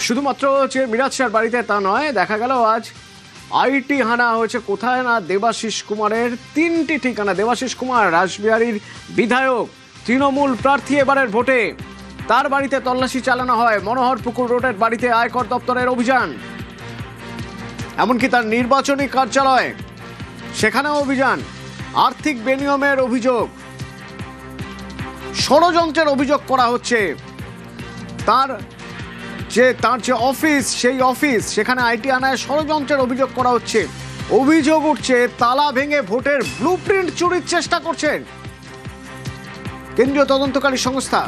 শুধুমাত্র যে মিরাজ শাহর বাড়িতে তা নয়, দেখা গেল আজ আইটি হানা হয়েছে কোথায় না দেবাশিস কুমারের তিনটি ঠিকানা। দেবাশিস কুমার রাসবিহারীর বিধায়ক, তৃণমূল প্রার্থী এবারের ভোটে, তার বাড়িতে তল্লাশি চালানো হয়। মনোহরপুকুর রোডের বাড়িতে আয়কর দপ্তরের অভিযান, এমনকি তার নির্বাচনী কার্যালয় সেখানেও অভিযান। আর্থিক বেনিয়মের অভিযোগ, ষড়যন্ত্রের অভিযোগ করা হচ্ছে। তার যে অফিস, সেই অফিস, সেখানে আইটি আনায় ষড়যন্ত্রের অভিযোগ করা হচ্ছে। অভিযোগ উঠছে তালা ভেঙে ভোটের ব্লুপ্রিন্ট চুরির চেষ্টা করছেন কেন্দ্রীয় তদন্তকারী সংস্থা।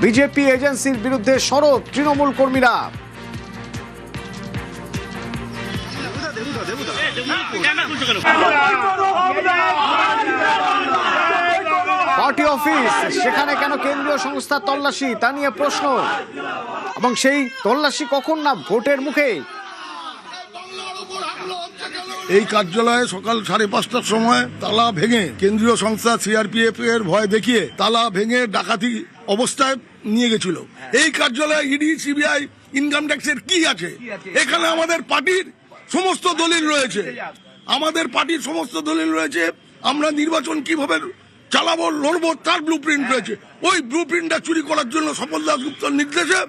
বিজেপি এজেন্সির বিরুদ্ধে সরব তৃণমূল কর্মীরা। পার্টি অফিস, সেখানে কেন কেন্দ্রীয় সংস্থা তল্লাশি, তা নিয়ে প্রশ্ন। এবং সেই তল্লাশি কখন না ভোটের মুখে। এই কার্যালয়ে সকাল 5:30টার সময় তালা ভেঙে কেন্দ্রীয় সংস্থা সিআরপিএফ এর ভয় দেখিয়ে তালা ভেঙে ডাকাতি অবস্থায় নিয়ে গেছিল। এই কার্যালয়ে ইডি, সিবিআই, ইনকাম ট্যাক্সের কি আছে? এখানে আমাদের পার্টির সমস্ত দলিল রয়েছে, আমরা নির্বাচন কিভাবে চালাবো, লড়বো, তার ব্লুপ্রিন্ট রয়েছে। ওই ব্লুপ্রিন্টটা চুরি করার জন্য স্বপন দাশগুপ্তর নির্দেশে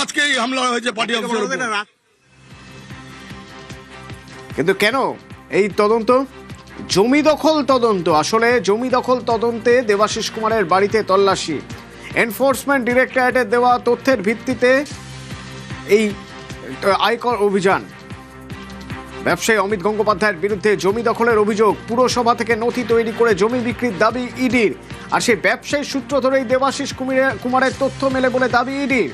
আজকে এই হামলা হয়েছে পার্টি অফিসের উপর। কিন্তু কেন এই তদন্ত? জমি দখল তদন্ত। আসলে জমি দখল তদন্তে দেবাশিস কুমারের বাড়িতে তল্লাশি। এনফোর্সমেন্ট ডিরেক্টরেটের দেওয়া তথ্যের ভিত্তিতে এই আয়কর অভিযান। ব্যবসায়ী অমিত গঙ্গোপাধ্যায়ের বিরুদ্ধে জমি দখলের অভিযোগ। পুরসভা থেকে নথি তৈরি করে জমি বিক্রির দাবি ইডির। আর সেই ব্যবসায়ী সূত্র ধরেই দেবাশিস কুমারের তথ্য মেলে বলে দাবি ইডির।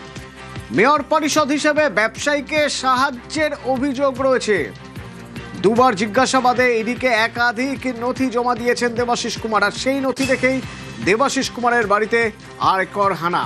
মেয়র পরিষদ হিসেবে ব্যবসায়ীকে সাহায্যের অভিযোগ রয়েছে। দুবার জিজ্ঞাসাবাদে ইডিকে একাধিক নথি জমা দিয়েছেন দেবাশিস কুমার। আর সেই নথি দেখেই দেবাশিস কুমারের বাড়িতে আয়কর হানা।